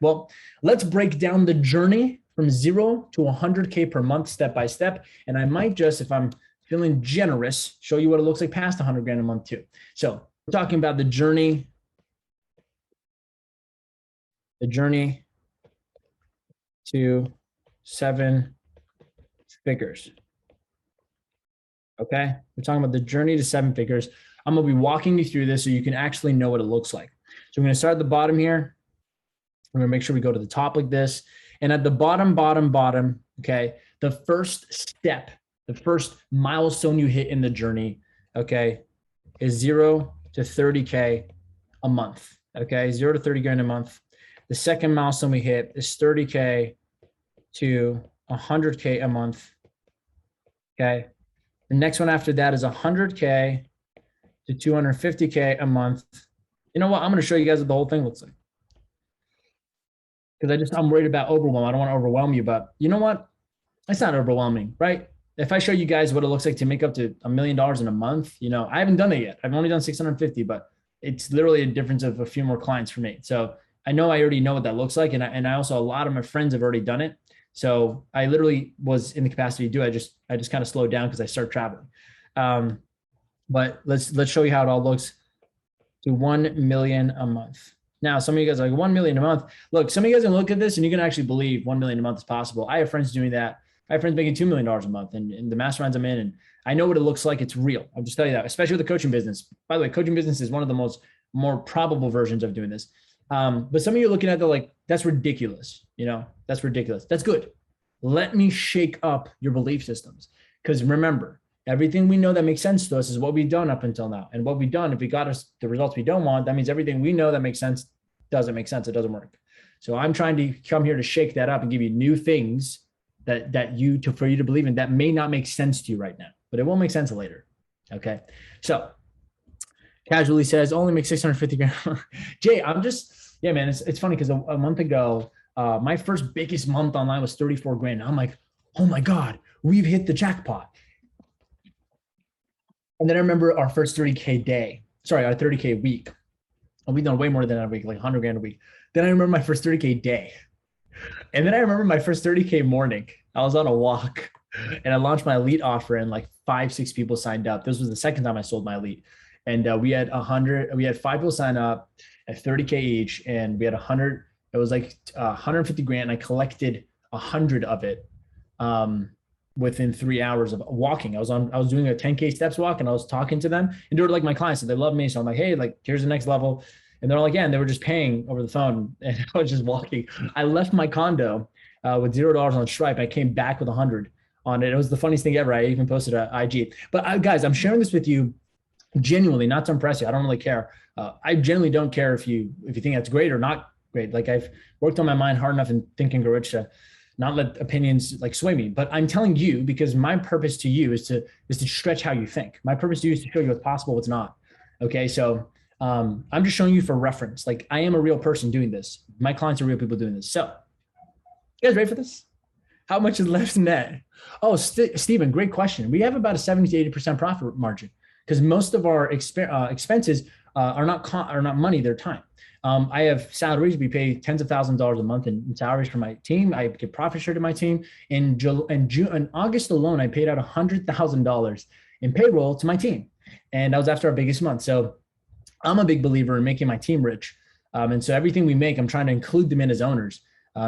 Well, let's break down the journey from 0 to 100K per month, step by step. And I might just, if I'm feeling generous, show you what it looks like past 100 grand a month too. So we're talking about the journey to 7 figures. Okay, we're talking about the journey to 7 figures. I'm gonna be walking you through this so you can actually know what it looks like. So I'm gonna start at the bottom here. I'm gonna make sure we go to the top like this. And at the bottom, okay, the first step, the first milestone you hit in the journey, okay, is 0 to 30K a month. Okay, 0 to 30 grand a month. The second milestone we hit is 30K to 100K a month. Okay. The next one after that is 100K to 250K a month. You know what? I'm going to show you guys what the whole thing looks like. Because I'm worried about overwhelm. I don't want to overwhelm you, but you know what? It's not overwhelming, right? If I show you guys what it looks like to make up to $1 million in a month, you know, I haven't done it yet. I've only done 650, but it's literally a difference of a few more clients for me. So I know I already know what that looks like. And I also, a lot of my friends have already done it. So I literally was in the capacity to do it. I just kind of slowed down because I started traveling. But let's show you how it all looks to 1 million a month. Now, some of you guys are like 1 million a month. Look, some of you guys can look at this and you can actually believe 1 million a month is possible. I have friends doing that. I have friends making $2 million a month and the masterminds I'm in, and I know what it looks like. It's real. I'll just tell you that, especially with the coaching business. By the way, coaching business is one of the more probable versions of doing this. But some of you are looking at it like, that's ridiculous. You know, that's ridiculous. That's good. Let me shake up your belief systems. Because remember, everything we know that makes sense to us is what we've done up until now. And what we've done, if we got us the results we don't want, that means everything we know that makes sense doesn't make sense. It doesn't work. So I'm trying to come here to shake that up and give you new things for you to believe in that may not make sense to you right now, but it will make sense later. Okay. So casually says only make 650 grand. Jay, yeah, man, it's funny because a month ago, my first biggest month online was 34 grand. I'm like, oh my God, we've hit the jackpot. And then I remember our first 30K day, sorry, our 30K week. And we've done way more than a week, like 100 grand a week. Then I remember my first 30K day. And then I remember my first 30K morning. I was on a walk and I launched my elite offer and like 5-6 people signed up. This was the second time I sold my elite. And we had 5 people sign up at 30K each. And we had 100, it was like 150 grand. And I collected 100 of it within 3 hours of walking. I was doing a 10K steps walk and I was talking to them, and they were like my clients, so they love me. So I'm like, hey, like, here's the next level. And they're like, yeah, and they were just paying over the phone. And I was just walking. I left my condo with $0 on Stripe. I came back with 100 on it. It was the funniest thing ever. I even posted an IG. But guys, I'm sharing this with you genuinely, not to impress you. I don't really care. I genuinely don't care if you think that's great or not great. Like, I've worked on my mind hard enough in Think and Grow Rich to not let opinions like sway me. But I'm telling you because my purpose to you is to stretch how you think. My purpose to you is to show you what's possible, what's not. Okay, so I'm just showing you for reference. Like, I am a real person doing this. My clients are real people doing this. So you guys ready for this? How much is left net? Oh, Stephen, great question. We have about a 70 to 80% profit margin because most of our expenses are not money, they're time. I have salaries. We pay tens of thousands of dollars a month in salaries for my team. I give profit share to my team. In August alone, I paid out $100,000 in payroll to my team. And that was after our biggest month. So I'm a big believer in making my team rich. And so everything we make, I'm trying to include them in as owners.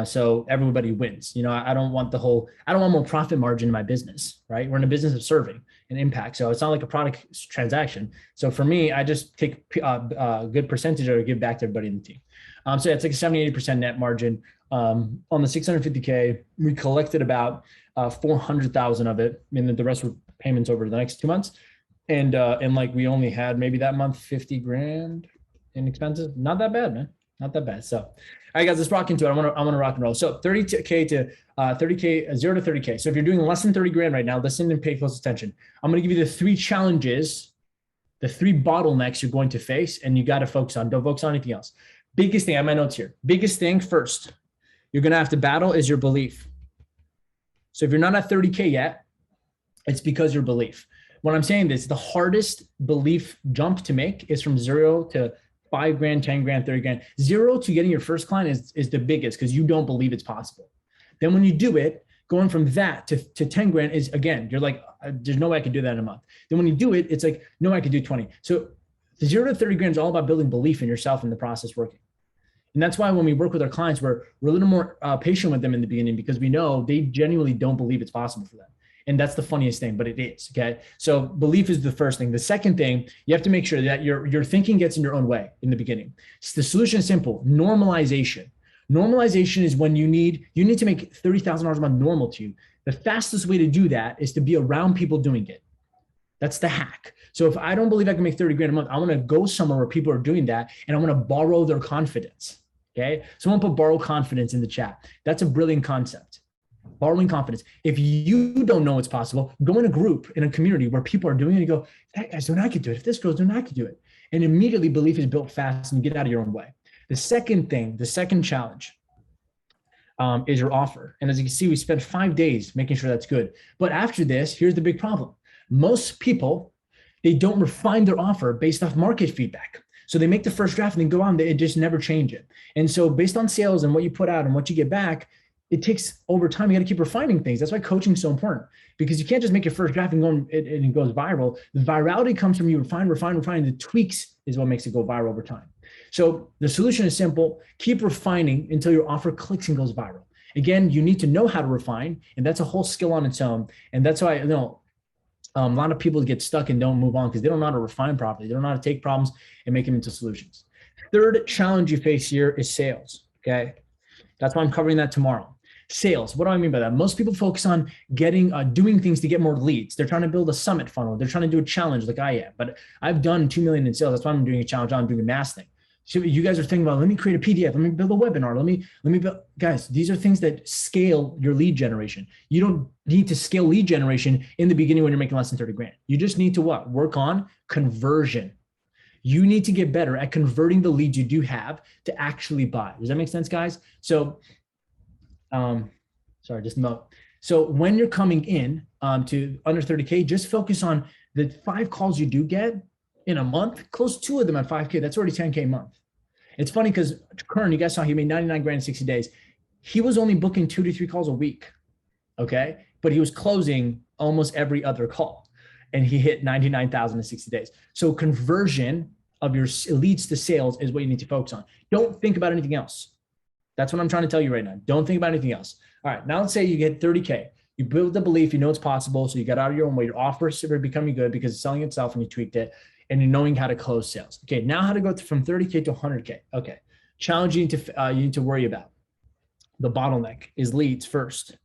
So everybody wins. You know, I don't want more profit margin in my business, right? We're in a business of serving and impact. So it's not like a product transaction. So for me, I just take a good percentage or give back to everybody in the team. So yeah, it's like a 70, 80% net margin. On the 650K, we collected about 400,000 of it. I mean, the rest were payments over the next 2 months. And like we only had maybe that month 50 grand in expenses. Not that bad, man. Not that bad. So, all right, guys, let's rock into it. I want to rock and roll. So 30K to 30K, 0 to 30K. So if you're doing less than 30 grand right now, listen and pay close attention. I'm going to give you the 3 challenges, the 3 bottlenecks you're going to face, and you got to focus on. Don't focus on anything else. Biggest thing, I have my notes here. Biggest thing first, you're going to have to battle is your belief. So if you're not at 30K yet, it's because your belief. When I'm saying this, the hardest belief jump to make is from 0 to 5 grand, 10 grand, 30 grand. 0 to getting your first client is the biggest because you don't believe it's possible. Then when you do it, going from that to 10 grand is, again, you're like, there's no way I could do that in a month. Then when you do it, it's like, no, I could do 20. So the 0 to 30 grand is all about building belief in yourself and the process working. And that's why when we work with our clients, we're a little more patient with them in the beginning because we know they genuinely don't believe it's possible for them. And that's the funniest thing, but it is, okay? So belief is the first thing. The second thing, you have to make sure that your thinking gets in your own way in the beginning. So the solution is simple, normalization. Normalization is when you need to make $30,000 a month normal to you. The fastest way to do that is to be around people doing it. That's the hack. So if I don't believe I can make 30 grand a month, I want to go somewhere where people are doing that and I want to borrow their confidence. Okay. Someone put borrow confidence in the chat. That's a brilliant concept. Borrowing confidence. If you don't know it's possible, go in a group, in a community where people are doing it and you go, that guy's doing, I could do it. If this girl's doing, I could do it. And immediately belief is built fast and you get out of your own way. The second thing, the second challenge is your offer. And as you can see, we spent 5 days making sure that's good. But after this, here's the big problem. Most people, they don't refine their offer based off market feedback. So they make the first draft and then go on, they just never change it. And so based on sales and what you put out and what you get back, it takes over time. You got to keep refining things. That's why coaching is so important, because you can't just make your first draft and go and it goes viral. The virality comes from you refine. The tweaks is what makes it go viral over time. So the solution is simple. Keep refining until your offer clicks and goes viral. Again, you need to know how to refine, and that's a whole skill on its own. And that's why, a lot of people get stuck and don't move on because they don't know how to refine properly. They don't know how to take problems and make them into solutions. Third challenge you face here is sales. Okay. That's why I'm covering that tomorrow. Sales. What do I mean by that? Most people focus on doing things to get more leads. They're trying to build a summit funnel. They're trying to do a challenge like I am, but I've done 2 million in sales. That's why I'm doing a challenge. I'm doing a mass thing. So you guys are thinking about, let me create a PDF. Let me build a webinar. Let me build, guys, these are things that scale your lead generation. You don't need to scale lead generation in the beginning when you're making less than 30 grand. You just need to what? Work on conversion. You need to get better at converting the leads you do have to actually buy. Does that make sense, guys? So, So when you're coming in to under 30K, just focus on the 5 calls you do get in a month. Close 2 of them at 5K. That's already 10K a month. It's funny because Kern, you guys saw he made 99 grand in 60 days. He was only booking 2 to 3 calls a week. Okay. But he was closing almost every other call and he hit 99,000 in 60 days. So conversion of your leads to sales is what you need to focus on. Don't think about anything else. That's what I'm trying to tell you right now. Don't think about anything else. All right. Now let's say you get 30K. You build the belief, you know it's possible. So you got out of your own way. Your offer is becoming good because it's selling itself and you tweaked it and you're knowing how to close sales. Okay. Now how to go from 30K to 100K. Okay. Challenge you need to worry about. The bottleneck is leads first.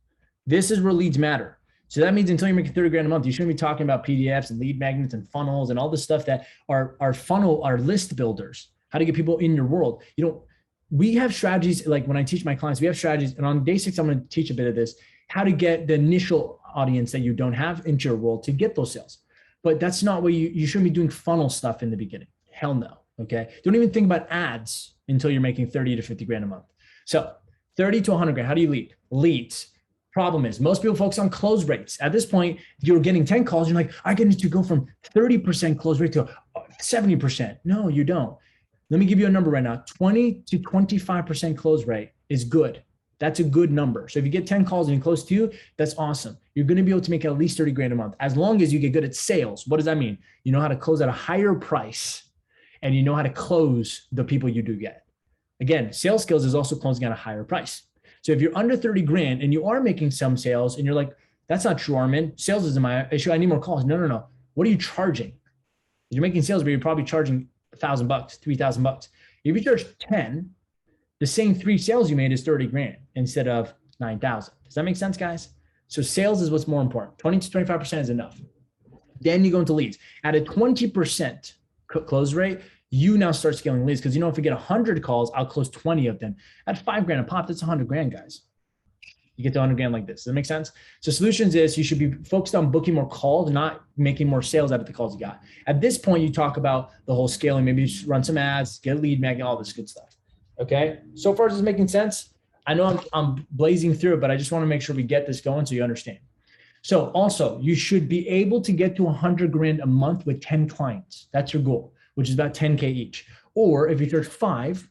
This is where leads matter. So that means until you're making 30 grand a month, you shouldn't be talking about PDFs and lead magnets and funnels and all this stuff that are list builders, how to get people in your world. We have strategies, like when I teach my clients, we have strategies. And on day 6, I'm going to teach a bit of this, how to get the initial audience that you don't have into your world to get those sales. But that's not what you shouldn't be doing funnel stuff in the beginning. Hell no. Okay. Don't even think about ads until you're making 30 to 50 grand a month. So 30 to 100 grand. How do you lead? Leads. Problem is most people focus on close rates. At this point, you're getting 10 calls. You're like, I need to go from 30% close rate to 70%. No, you don't. Let me give you a number right now. 20 to 25% close rate is good. That's a good number. So if you get 10 calls and you close 2, that's awesome. You're going to be able to make at least 30 grand a month as long as you get good at sales. What does that mean? You know how to close at a higher price and you know how to close the people you do get. Again, sales skills is also closing at a higher price. So if you're under 30 grand and you are making some sales and you're like, that's not true, Armin. Sales isn't my issue. I need more calls. No. What are you charging? You're making sales, but you're probably charging $1,000, $3,000. If you charge 10, the same 3 sales you made is 30 grand instead of 9,000. Does that make sense, guys? So sales is what's more important. 20 to 25% is enough. Then you go into leads. At a 20% close rate, you now start scaling leads because if we get 100 calls, I'll close 20 of them. At 5 grand a pop, that's 100 grand, guys. You get to 100 grand like this. Does that make sense? So solutions is you should be focused on booking more calls, not making more sales out of the calls you got. At this point, you talk about the whole scaling. Maybe you run some ads, get a lead magnet, all this good stuff. Okay. So far, is this making sense? I know I'm blazing through it, but I just want to make sure we get this going so you understand. So also, you should be able to get to 100 grand a month with 10 clients. That's your goal, which is about 10K each. Or if you charge 5,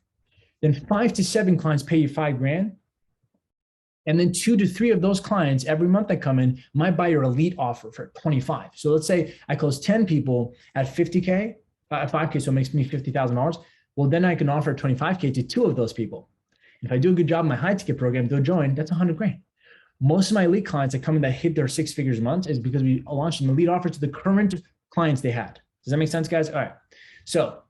then 5 to 7 clients pay you 5 grand. And then 2 to 3 of those clients every month that come in might buy your elite offer for 25. So let's say I close 10 people at 50K, 5K, so it makes me $50,000. Well, then I can offer 25K to 2 of those people. If I do a good job in my high ticket program, they'll join. That's 100 grand. Most of my elite clients that come in that hit their 6 figures a month is because we launched an elite offer to the current clients they had. Does that make sense, guys? All right. So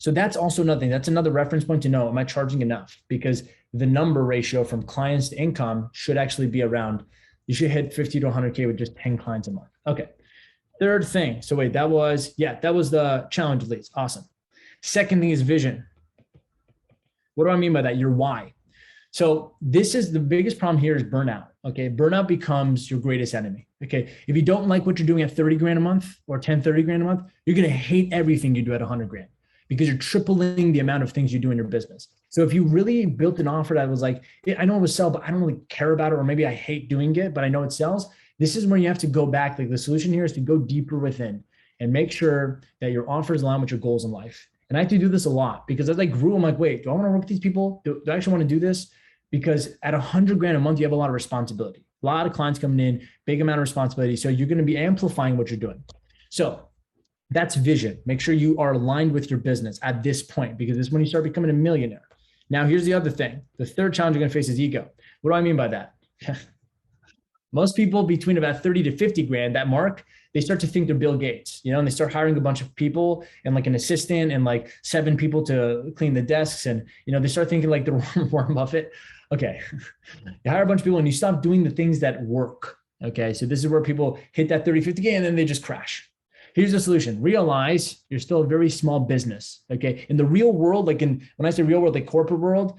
that's also another thing. That's another reference point to know, am I charging enough? Because the number ratio from clients to income should actually be around, you should hit 50 to 100K with just 10 clients a month. Okay. Third thing. So wait, that was the challenge leads. Awesome. Second thing is vision. What do I mean by that? Your why. So this is the biggest problem here is burnout. Okay. Burnout becomes your greatest enemy. Okay. If you don't like what you're doing at 30 grand a month or 10, 30 grand a month, you're going to hate everything you do at 100 grand because you're tripling the amount of things you do in your business. So if you really built an offer that was like, I know it would sell, but I don't really care about it, or maybe I hate doing it, but I know it sells. This is where you have to go back. Like the solution here is to go deeper within and make sure that your offers align with your goals in life. And I have to do this a lot because as I grew, I'm like, wait, do I want to work with these people? Do I actually want to do this? Because at 100 grand a month, you have a lot of responsibility, a lot of clients coming in, big amount of responsibility. So you're going to be amplifying what you're doing. So that's vision. Make sure you are aligned with your business at this point, because this is when you start becoming a millionaire. Now, here's the other thing. The third challenge you're going to face is ego. What do I mean by that? Most people between about 30 to 50 grand, that mark, they start to think they're Bill Gates, and they start hiring a bunch of people and like an assistant and like 7 people to clean the desks. And, they start thinking like they're Warren Buffett. Okay. You hire a bunch of people and you stop doing the things that work. Okay. So this is where people hit that 30, 50K and then they just crash. Here's the solution. Realize you're still a very small business. Okay. In the real world, when I say real world, like corporate world,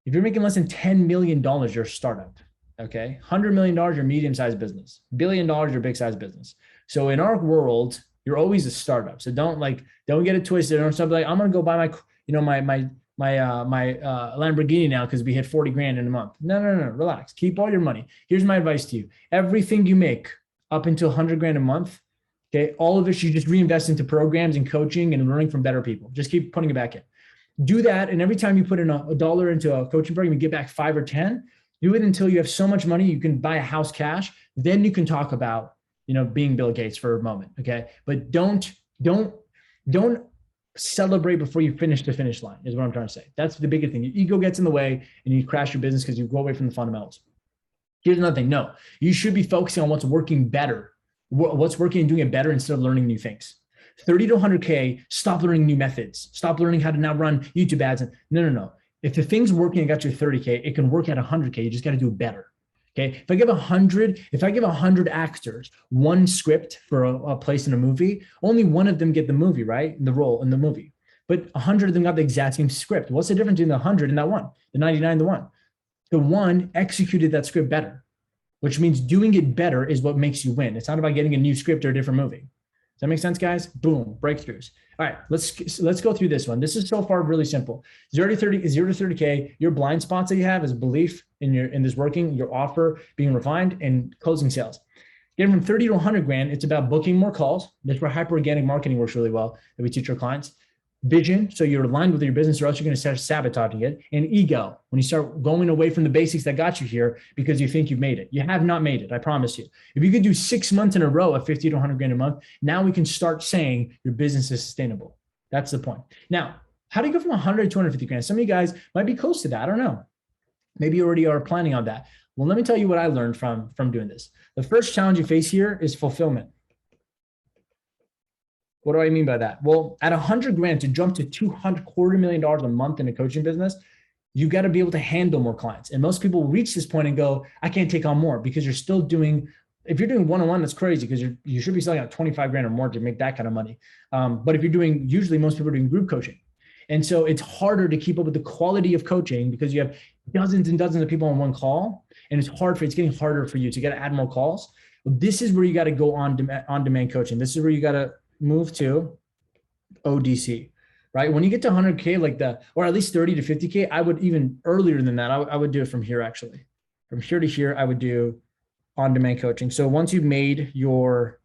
if you're making less than $10 million, you're a startup. Okay. $100 million, you're a medium-sized business. $1 billion, you're a big-sized business. So in our world, you're always a startup. So don't get it twisted. Don't stop like, I'm going to go buy my Lamborghini now because we hit 40 grand in a month. No, relax. Keep all your money. Here's my advice to you. Everything you make up until 100 grand a month, okay, all of it, you just reinvest into programs and coaching and learning from better people. Just keep putting it back in. Do that. And every time you put in a dollar into a coaching program, you get back 5 or 10. Do it until you have so much money you can buy a house cash. Then you can talk about, being Bill Gates for a moment. Okay. But don't celebrate before you finish the finish line is what I'm trying to say. That's the biggest thing. Your ego gets in the way and you crash your business because you go away from the fundamentals. Here's another thing. No, you should be focusing on what's working better, what's working and doing it better instead of learning new things. 30 to 100K, stop learning new methods. Stop learning how to now run YouTube ads. No. If the thing's working and got you 30K, it can work at 100K. You just got to do it better. Okay. If I give 100 actors one script for a place in a movie, only one of them get the movie, right? The role in the movie, but 100 of them got the exact same script. What's the difference between the 100 and that one, the 99, the one? The one executed that script better, which means doing it better is what makes you win. It's not about getting a new script or a different movie. Does that make sense, guys? Boom, breakthroughs. All right, let's go through this one. This is so far really simple. 0 to 30K, your blind spots that you have is belief in this working, your offer being refined, and closing sales. Getting from 30 to 100 grand, it's about booking more calls. That's where hyper organic marketing works really well that we teach our clients. Vision, so you're aligned with your business or else you're going to start sabotaging it. And ego, when you start going away from the basics that got you here because you think you've made it. You have not made it, I promise you. If you could do 6 months in a row at 50 to 100 grand a month, now we can start saying your business is sustainable. That's the point. Now, how do you go from 100 to 250 grand? Some of you guys might be close to that. I don't know. Maybe you already are planning on that. Well, let me tell you what I learned from doing this. The first challenge you face here is fulfillment. What do I mean by that? Well, at 100 grand to jump to $250,000 a month in a coaching business, you got to be able to handle more clients. And most people reach this point and go, I can't take on more, because you're still doing, if you're doing one-on-one, that's crazy, because you should be selling at 25 grand or more to make that kind of money. But if you're doing, usually most people are doing group coaching. And so it's harder to keep up with the quality of coaching because you have dozens and dozens of people on one call. And it's getting harder for you to get to add more calls. This is where you got to go on demand coaching. This is where you got to move to ODC, right? When you get to 100K, or at least 30 to 50K, I would even earlier than that, I would do it from here, actually. From here to here, I would do on-demand coaching. So once you've made your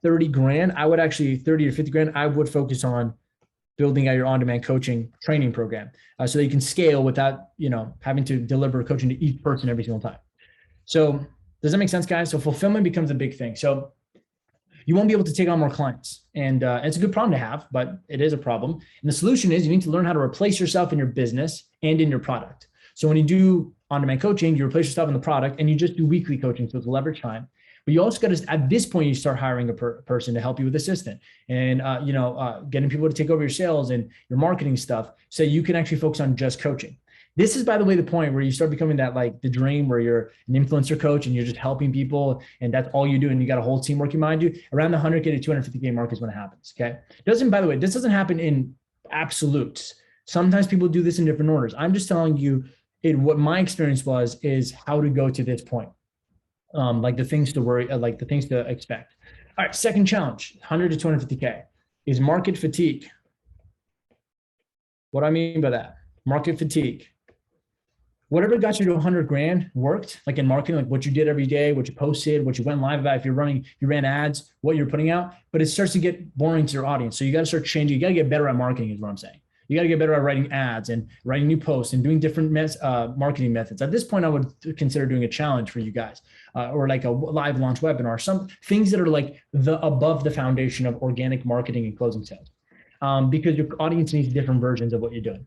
30 grand, I would actually 30 to 50 grand, I would focus on building out your on-demand coaching training program so that you can scale without, having to deliver coaching to each person every single time. So does that make sense, guys? So fulfillment becomes a big thing. So you won't be able to take on more clients. And it's a good problem to have, but it is a problem. And the solution is you need to learn how to replace yourself in your business and in your product. So when you do on-demand coaching, you replace yourself in the product and you just do weekly coaching. So it's leverage time. But you also got to, at this point, you start hiring a person to help you with assistant and, getting people to take over your sales and your marketing stuff so you can actually focus on just coaching. This is, by the way, the point where you start becoming that, like the dream where you're an influencer coach and you're just helping people and that's all you do. And you got a whole team working behind you. Around the 100K to 250K mark is when it happens. Okay. By the way, this doesn't happen in absolutes. Sometimes people do this in different orders. I'm just telling you what my experience is how to go to this point. Like the things to worry, like the things to expect. All right. Second challenge, 100 to 250K is market fatigue. What do I mean by that? Market fatigue. Whatever got you to 100 grand worked, like in marketing, like what you did every day, what you posted, what you went live about, if you ran ads, what you're putting out, but it starts to get boring to your audience. So you got to start changing. You got to get better at marketing is what I'm saying. You got to get better at writing ads and writing new posts and doing different marketing methods. At this point, I would consider doing a challenge for you guys or like a live launch webinar, some things that are like above the foundation of organic marketing and closing sales because your audience needs different versions of what you're doing.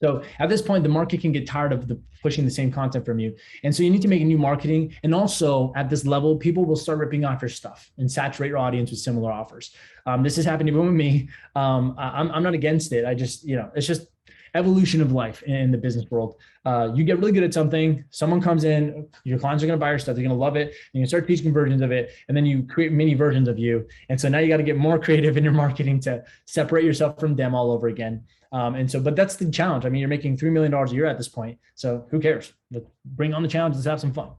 So at this point, the market can get tired of pushing the same content from you. And so you need to make a new marketing. And also at this level, people will start ripping off your stuff and saturate your audience with similar offers. This has happened even with me. I'm not against it. I just, it's just evolution of life in the business world. You get really good at something, someone comes in, your clients are going to buy your stuff. They're going to love it. And you start teaching versions of it. And then you create mini versions of you. And so now you got to get more creative in your marketing to separate yourself from them all over again. But that's the challenge. I mean, you're making $3 million a year at this point. So who cares? Let's bring on the challenge. Let's have some fun.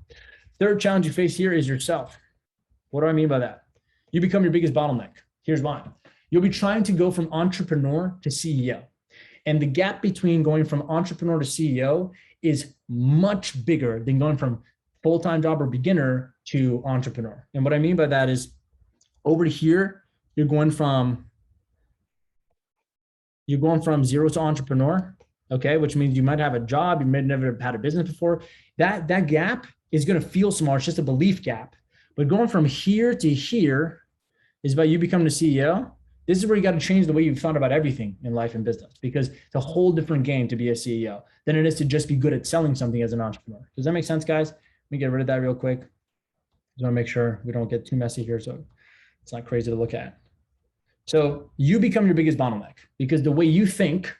Third challenge you face here is yourself. What do I mean by that? You become your biggest bottleneck. Here's why. You'll be trying to go from entrepreneur to CEO. And the gap between going from entrepreneur to CEO is much bigger than going from full-time job or beginner to entrepreneur. And what I mean by that is over here, you're going from zero to entrepreneur, okay? Which means you might have a job, you may never have had a business before. That gap is gonna feel small, it's just a belief gap. But going from here to here is about you becoming a CEO. This is where you gotta change the way you've thought about everything in life and business because it's a whole different game to be a CEO than it is to just be good at selling something as an entrepreneur. Does that make sense, guys? Let me get rid of that real quick. Just wanna make sure we don't get too messy here so it's not crazy to look at. So you become your biggest bottleneck because the way you think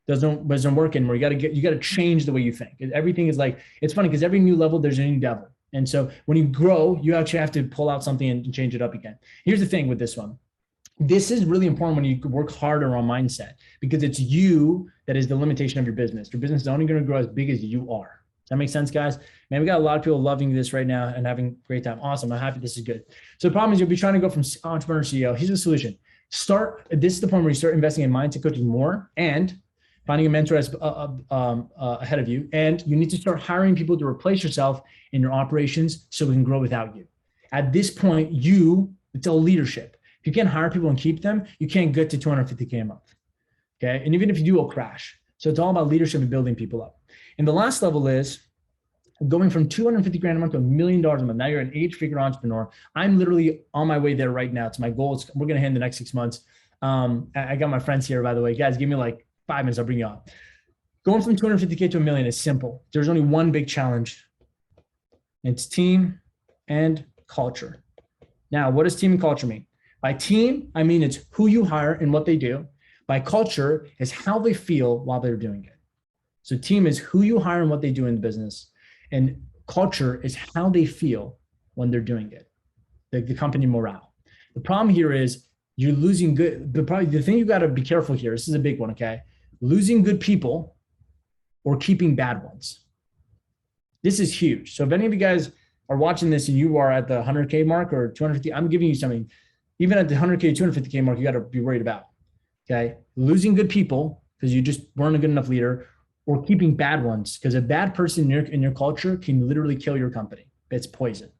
doesn't work anymore. You got to change the way you think. Everything is like, it's funny because every new level, there's a new devil. And so when you grow, you actually have to pull out something and change it up again. Here's the thing with this one. This is really important when you work harder on mindset because it's you that is the limitation of your business. Your business is only going to grow as big as you are. Does that make sense, guys? Man, we got a lot of people loving this right now and having a great time. Awesome. I'm happy this is good. So the problem is you'll be trying to go from entrepreneur to CEO. Here's the solution. This is the point where you start investing in mindset coaching more and finding a mentor ahead of you. And you need to start hiring people to replace yourself in your operations so we can grow without you. At this point, it's all leadership. If you can't hire people and keep them, you can't get to 250K a month. Okay. And even if you do, it'll crash. So it's all about leadership and building people up. And the last level is going from 250 grand a month to $1 million a month. Now you're an 8-figure entrepreneur. I'm literally on my way there right now. It's my goal. We're going to hit in the next 6 months. I got my friends here, by the way. Guys, give me like 5 minutes. I'll bring you on. Going from 250K to $1 million is simple. There's only one big challenge. It's team and culture. Now, what does team and culture mean? By team, I mean it's who you hire and what they do. By culture is how they feel while they're doing it. So team is who you hire and what they do in the business. And culture is how they feel when they're doing it, the company morale. The problem here is you're losing the thing you got to be careful here. This is a big one, okay? Losing good people or keeping bad ones. This is huge. So if any of you guys are watching this and you are at the 100K mark or 250, I'm giving you something. Even at the 100K, 250K mark, you got to be worried about, okay? Losing good people because you just weren't a good enough leader, or keeping bad ones, because a bad person in your culture can literally kill your company. It's poison.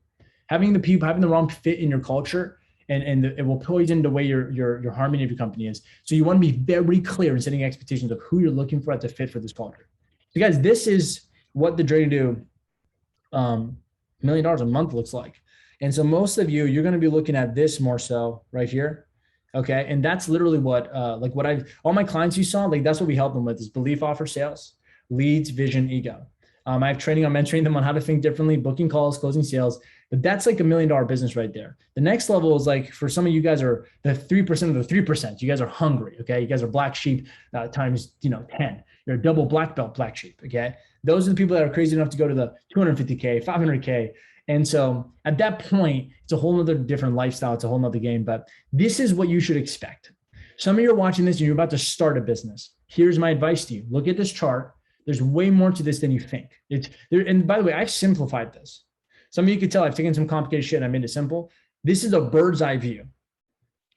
Having the wrong fit in your culture and it will poison the way your harmony of your company is. So you want to be very clear in setting expectations of who you're looking for at the fit for this culture. So guys, this is what the Dre to Do $1 million a month looks like. And so most of you, you're going to be looking at this more so right here. Okay. And that's literally what, like what all my clients you saw, like that's what we help them with is belief, offer, sales, leads, vision, ego. I have training on mentoring them on how to think differently, booking calls, closing sales. But that's like $1 million business right there. The next level is like for some of you guys are the 3% of the 3%. You guys are hungry. Okay. You guys are black sheep times, 10. You're a double black belt black sheep. Okay. Those are the people that are crazy enough to go to the 250K, 500K. And so at that point, it's a whole nother different lifestyle. It's a whole nother game, but this is what you should expect. Some of you are watching this and you're about to start a business. Here's my advice to you. Look at this chart. There's way more to this than you think. It's there. And by the way, I've simplified this. Some of you could tell I've taken some complicated shit and I made it simple. This is a bird's eye view,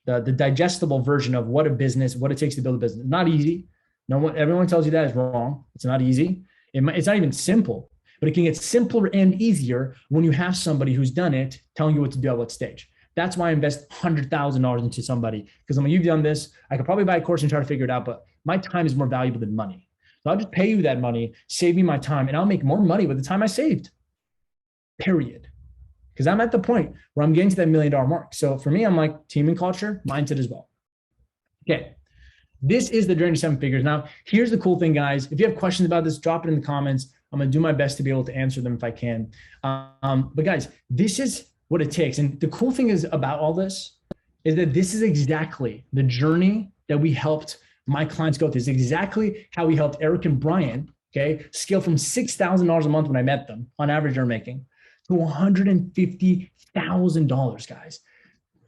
the digestible version of what a business, what it takes to build a business. Not easy. No one, everyone tells you that is wrong. It's not easy. It's not even simple, but it can get simpler and easier when you have somebody who's done it telling you what to do at what stage. That's why I invest $100,000 into somebody, because when you've done this, I could probably buy a course and try to figure it out, but my time is more valuable than money. So I'll just pay you that money, save me my time, and I'll make more money with the time I saved, period. Because I'm at the point where I'm getting to that $1 million mark. So for me, I'm like team and culture, mindset as well. Okay. This is the journey to 7 figures. Now, here's the cool thing, guys. If you have questions about this, drop it in the comments. I'm going to do my best to be able to answer them if I can. But guys, this is what it takes. And the cool thing is about all this is that this is exactly the journey that we helped my clients go through. This is exactly how we helped Eric and Brian, okay, scale from $6,000 a month when I met them on average they're making to $150,000, guys.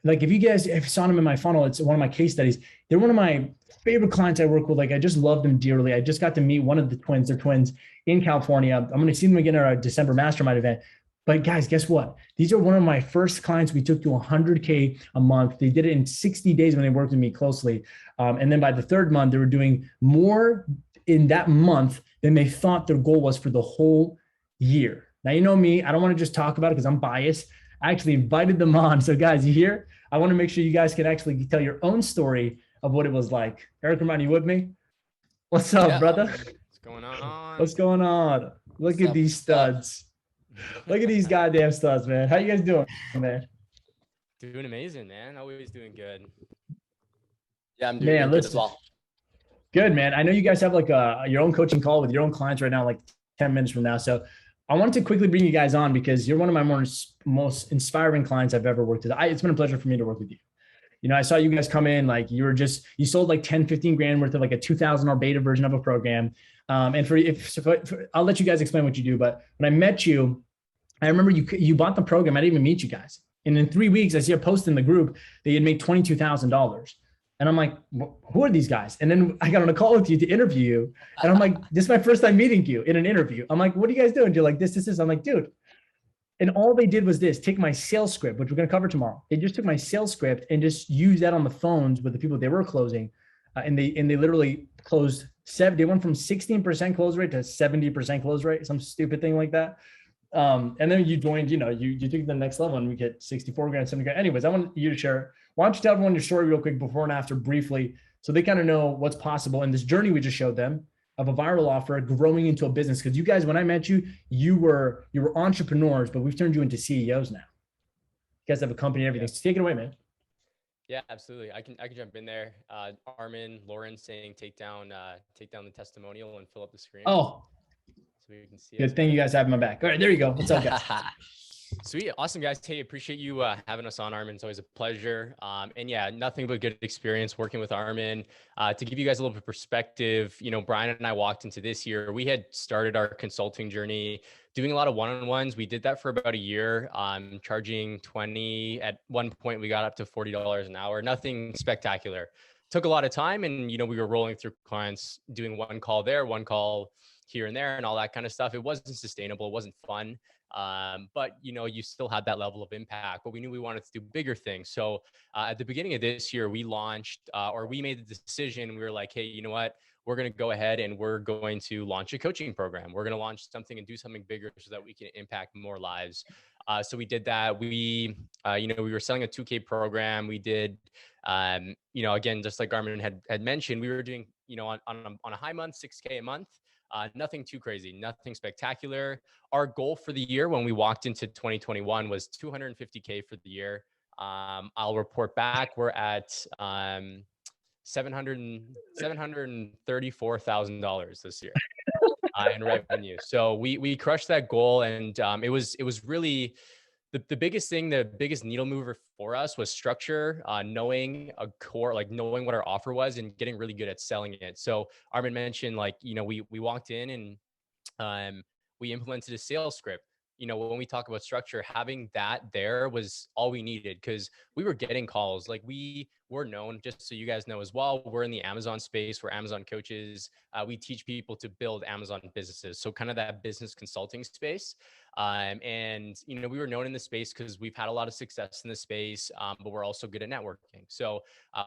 Like if you guys have saw them in my funnel, it's one of my case studies. They're one of my favorite clients I work with. Like I just love them dearly. I just got to meet one of the twins. They're twins in California. I'm going to see them again at our December mastermind event. But guys, guess what? These are one of my first clients we took to 100K a month. They did it in 60 days when they worked with me closely. And then by the 3rd month, they were doing more in that month than they thought their goal was for the whole year. Now, you know me, I don't want to just talk about it because I'm biased. I actually invited them on. So guys, you hear? I want to make sure you guys can actually tell your own story of what it was like. Eric, Ramon, you with me? What's up, brother? What's going on? What's going on? Look at these studs. Look at these goddamn studs, man. How you guys doing, man? Doing amazing, man. Always doing good. Yeah, I'm doing good as well. Good, man. I know you guys have like your own coaching call with your own clients right now, like 10 minutes from now. So I wanted to quickly bring you guys on because you're one of my most inspiring clients I've ever worked with. It's been a pleasure for me to work with you. You know, I saw you guys come in, like you sold like 10, 15 grand worth of like a $2,000 beta version of a program. And I'll let you guys explain what you do. But when I met you, I remember you bought the program. I didn't even meet you guys. And in 3 weeks, I see a post in the group that you had made $22,000. And I'm like, who are these guys? And then I got on a call with you to interview you. And I'm like, this is my first time meeting you in an interview. I'm like, what are you guys doing? You're like, this. I'm like, dude. And all they did was take my sales script, which we're going to cover tomorrow. They just took my sales script and just used that on the phones with the people they were closing. And they literally closed they went from 16% close rate to 70% close rate, some stupid thing like that. And then you joined, you took the next level and we get 64 grand, 70 grand. Anyways, I want you to share. Why don't you tell everyone your story real quick before and after briefly, so they kind of know what's possible in this journey we just showed them of a viral offer growing into a business. Because you guys, when I met you, you were entrepreneurs, but we've turned you into CEOs now. You guys have a company and everything. So take it away, man. Yeah, absolutely. I can jump in there. Armin, Lauren saying take down the testimonial and fill up the screen. Oh, so we can see. Good thing you guys have my back. All right, there you go. What's up, guys? Sweet. Awesome, guys. Hey, appreciate you having us on, Armin. It's always a pleasure. And yeah, nothing but good experience working with Armin. To give you guys a little bit of perspective, Brian and I walked into this year. We had started our consulting journey, doing a lot of one-on-ones. We did that for about a year, charging 20. At one point, we got up to $40 an hour. Nothing spectacular. Took a lot of time. And, we were rolling through clients, doing one call there, one call here and there and all that kind of stuff. It wasn't sustainable. It wasn't fun. But you still had that level of impact, but we knew we wanted to do bigger things. So at the beginning of this year, we launched we made the decision. We were like, hey, you know what? We're going to go ahead and we're going to launch a coaching program. We're going to launch something and do something bigger so that we can impact more lives. So we did that. We were selling a 2K program. We did, again, just like Armin had mentioned, we were doing, on a high month, 6K a month. Nothing too crazy, nothing spectacular. Our goal for the year when we walked into 2021 was 250K for the year. I'll report back. We're at $734,000 this year in revenue. So we crushed that goal, and it was really the biggest thing, the biggest needle mover for us was structure, knowing a core, like knowing what our offer was and getting really good at selling it. So Armin mentioned, we walked in and we implemented a sales script. When we talk about structure, having that there was all we needed, because we were getting calls. Like, we were known, just so you guys know as well, we're in the Amazon space. We're Amazon coaches. We teach people to build Amazon businesses. So kind of that business consulting space. And we were known in the space because we've had a lot of success in the space, but we're also good at networking. So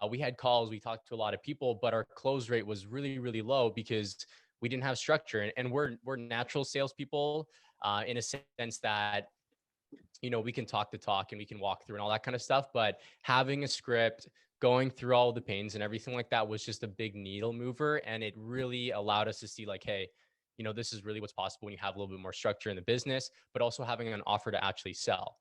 we had calls, we talked to a lot of people, but our close rate was really, really low because we didn't have structure. And we're natural salespeople in a sense that, we can talk the talk and we can walk through and all that kind of stuff. But having a script, going through all the pains and everything like that was just a big needle mover. And it really allowed us to see, like, hey, this is really what's possible when you have a little bit more structure in the business, but also having an offer to actually sell.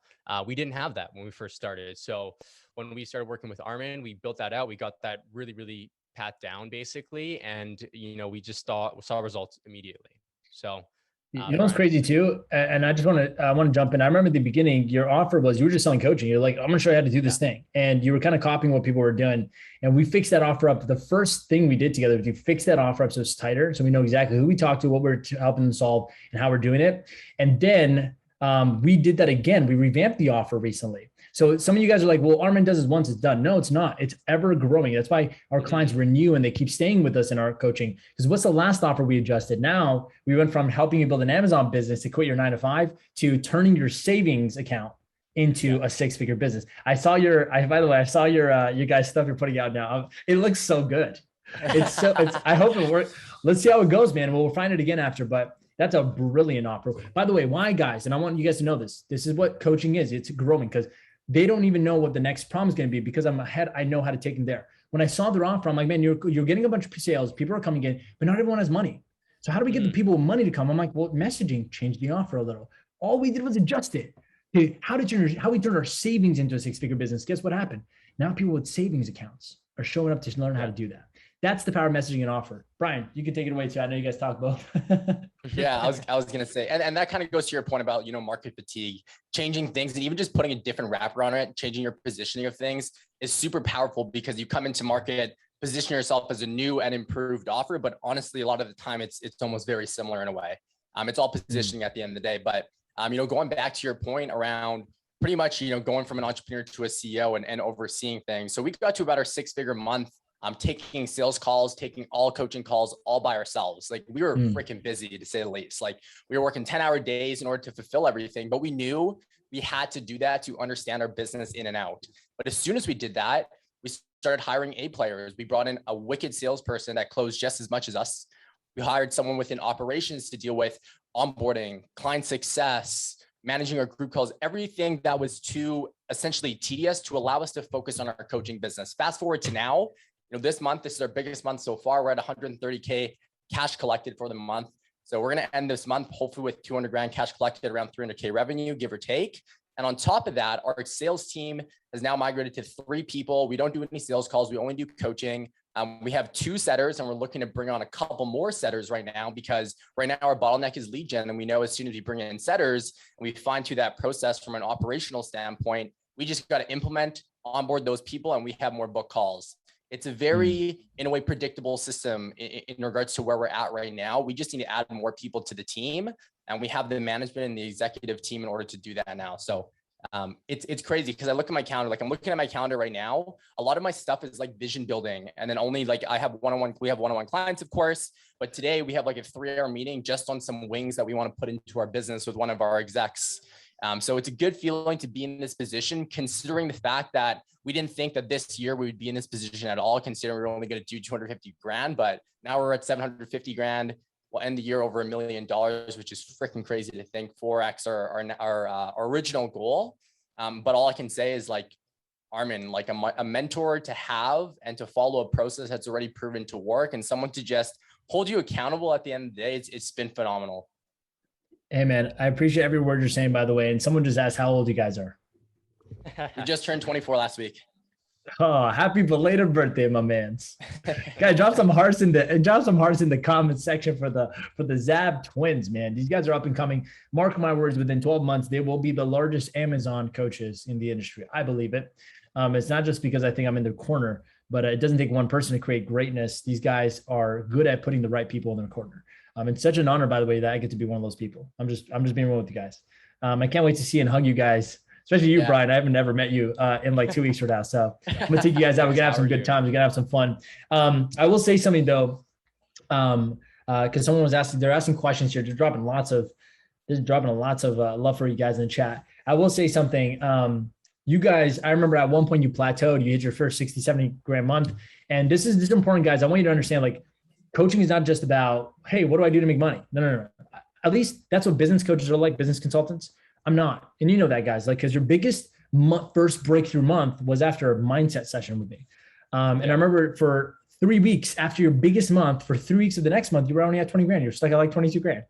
We didn't have that when we first started. So when we started working with Armin, we built that out. We got that really, really pat down basically. And, we just saw results immediately. So what's crazy too, and I just want to jump in. I remember at the beginning, your offer was, you were just selling coaching. You're like, I'm going to show you how to do this thing, and you were kind of copying what people were doing. And we fixed that offer up. The first thing we did together was you fix that offer up so it's tighter, so we know exactly who we talked to, what we're helping them solve, and how we're doing it. And then we did that again. We revamped the offer recently. So some of you guys are like, well, Armin does this once, it's done. No, it's not. It's ever growing. That's why our clients renew and they keep staying with us in our coaching. Because what's the last offer we adjusted? Now we went from helping you build an Amazon business to quit your 9-to-5 to turning your savings account into a 6-figure business. By the way, I saw your guys' stuff you're putting out now. It looks so good. I hope it works. Let's see how it goes, man. We'll find it again after, but that's a brilliant offer. By the way, why, guys? And I want you guys to know this. This is what coaching is. It's growing, because they don't even know what the next problem is going to be, because I'm ahead. I know how to take them there. When I saw their offer, I'm like, man, you're getting a bunch of sales. People are coming in, but not everyone has money. So how do we get the people with money to come? I'm like, well, messaging changed the offer a little. All we did was adjust it. How we turn our savings into a 6-figure business. Guess what happened? Now people with savings accounts are showing up to learn how to do that. That's the power of messaging and offer. Brian, you can take it away too. I know you guys talk both. Yeah, I was going to say, and that kind of goes to your point about, market fatigue, changing things, and even just putting a different wrapper on it, changing your positioning of things is super powerful, because you come into market, position yourself as a new and improved offer. But honestly, a lot of the time it's almost very similar in a way. It's all positioning at the end of the day. But, going back to your point around pretty much, going from an entrepreneur to a CEO and overseeing things. So we got to about our 6-figure month. Taking sales calls, taking all coaching calls all by ourselves. Like, we were freaking busy, to say the least. Like, we were working 10-hour days in order to fulfill everything, but we knew we had to do that to understand our business in and out. But as soon as we did that, we started hiring A players. We brought in a wicked salesperson that closed just as much as us. We hired someone within operations to deal with onboarding, client success, managing our group calls, everything that was too essentially tedious to allow us to focus on our coaching business. Fast forward to now, this month, this is our biggest month so far. We're at 130K cash collected for the month. So we're going to end this month, hopefully with 200 grand cash collected, around 300K revenue, give or take. And on top of that, our sales team has now migrated to 3 people. We don't do any sales calls. We only do coaching. We have 2 setters, and we're looking to bring on a couple more setters right now, because right now our bottleneck is lead gen. And we know as soon as we bring in setters and we fine tune that process from an operational standpoint, we just got to implement, onboard those people, and we have more book calls. It's a very, in a way, predictable system in regards to where we're at right now. We just need to add more people to the team, and we have the management and the executive team in order to do that now. So it's crazy, because I look at my calendar, like I'm looking at my calendar right now. A lot of my stuff is like vision building. And then only like we have one-on-one clients, of course, but today we have like a 3-hour meeting just on some wings that we want to put into our business with one of our execs. So it's a good feeling to be in this position, considering the fact that we didn't think that this year we would be in this position at all, considering we're only going to do 250 grand, but now we're at 750 grand. we'll end the year over $1 million, which is freaking crazy to think. 4x our original goal. But all I can say is like, Armin, like a mentor to have and to follow a process that's already proven to work, and someone to just hold you accountable at the end of the day. It's been phenomenal. Hey man, I appreciate every word you're saying, by the way. And someone just asked how old you guys are. We just turned 24 last week. Oh, happy belated birthday, my mans. Guys, drop some hearts in the comment section for the Zab twins, man. These guys are up and coming. Mark my words, within 12 months, they will be the largest Amazon coaches in the industry. I believe it. It's not just because I think I'm in their corner, but it doesn't take one person to create greatness. These guys are good at putting the right people in their corner. It's such an honor, by the way, that I get to be one of those people. I'm just being real with you guys. I can't wait to see and hug you guys. Especially you, Brian. I haven't never met you in like 2 weeks from now. So I'm gonna take you guys out. We're gonna have some good times. We're gonna have some fun. I will say something though, because someone was asking, they're asking questions here. They're dropping lots of love for you guys in the chat. I will say something. You guys, I remember at one point you plateaued. You hit your first 60, 70 grand month. And this is important, guys. I want you to understand, like, coaching is not just about, hey, what do I do to make money? No. At least that's what business coaches are like, business consultants. I'm not. And you know that, guys, like, because your biggest first breakthrough month was after a mindset session with me. And I remember for 3 weeks after your biggest month, for 3 weeks of the next month, you were only at 20 grand. You're stuck at like 22 grand.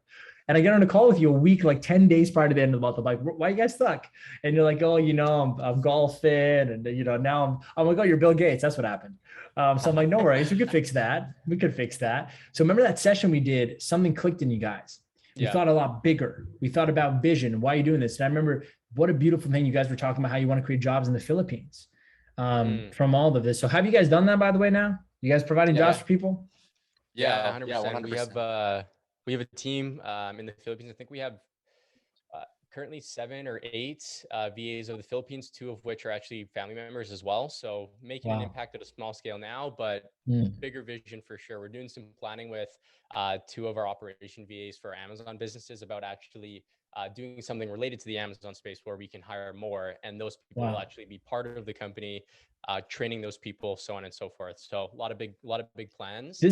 And I get on a call with you a week, like 10 days prior to the end of the month. I'm like, why you guys stuck? And you're like, oh, I'm golfing. And, now I'm like, oh, you're Bill Gates. That's what happened. So I'm like, no worries. We could fix that. So remember that session we did, something clicked in you guys. We thought a lot bigger. We thought about vision. Why are you doing this? And I remember what a beautiful thing you guys were talking about, how you want to create jobs in the Philippines from all of this. So have you guys done that, by the way, now? You guys providing jobs for people? Yeah, 100%. 100%. We have a team in the Philippines. I think we have currently 7 or 8 VAs of the Philippines, 2 of which are actually family members as well. So making an impact at a small scale now, but bigger vision for sure. We're doing some planning with 2 of our operation VAs for Amazon businesses about actually doing something related to the Amazon space where we can hire more, and those people will actually be part of the company, training those people, so on and so forth. So a lot of big plans.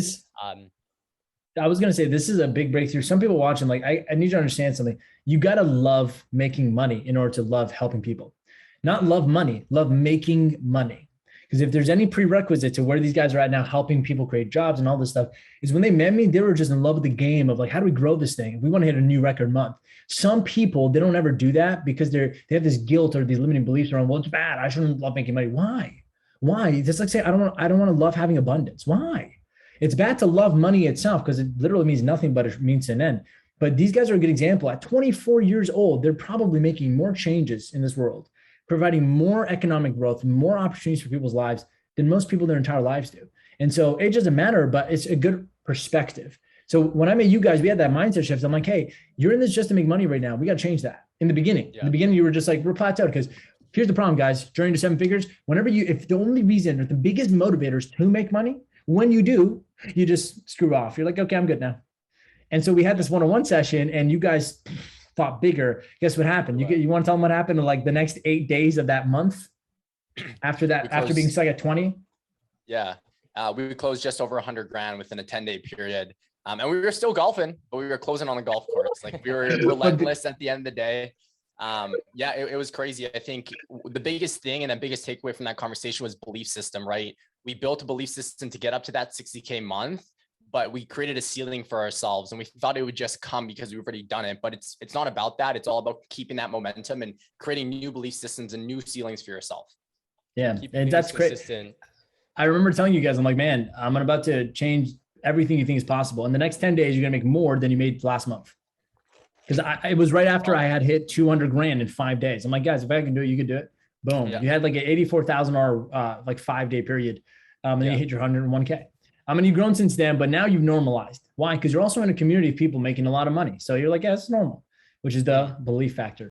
I was going to say, this is a big breakthrough. Some people watching, like, I need you to understand something. You got to love making money in order to love helping people. Not love money, love making money. Because if there's any prerequisite to where these guys are at now, helping people create jobs and all this stuff, is when they met me, they were just in love with the game of like, how do we grow this thing? We want to hit a new record month. Some people, they don't ever do that because they have this guilt or these limiting beliefs around, well, it's bad. I shouldn't love making money. Why? It's like saying, I don't want to love having abundance. Why? It's bad to love money itself because it literally means nothing, but it means an end. But these guys are a good example. At 24 years old, they're probably making more changes in this world, providing more economic growth, more opportunities for people's lives than most people their entire lives do. And so age doesn't matter, but it's a good perspective. So when I met you guys, we had that mindset shift. I'm like, hey, you're in this just to make money right now. We got to change that. In the beginning, you were just like, we're plateaued because here's the problem, guys. Journey to 7 figures. If the only reason or the biggest motivators to make money, when you do, you just screw off. You're like, okay, I'm good now. And so we had this one-on-one session and you guys thought bigger. Guess what happened? You want to tell them what happened in like the next 8 days of that month after being stuck at 20? Yeah. We closed just over 100 grand within a 10-day period. And we were still golfing, but we were closing on the golf course. Like we were relentless at the end of the day. It was crazy. I think the biggest thing and the biggest takeaway from that conversation was belief system, right? We built a belief system to get up to that 60K month, but we created a ceiling for ourselves and we thought it would just come because we've already done it. But it's not about that. It's all about keeping that momentum and creating new belief systems and new ceilings for yourself. Yeah. And that's great. I remember telling you guys, I'm like, man, I'm about to change everything you think is possible. In the next 10 days, you're going to make more than you made last month. Because it was right after I had hit 200 grand in 5 days. I'm like, guys, if I can do it, you could do it. Boom. You had like an $84,000 like 5-day period. And then you hit your 101K. You've grown since then, but now you've normalized. Why? Because you're also in a community of people making a lot of money. So you're like, yeah, it's normal, which is the belief factor.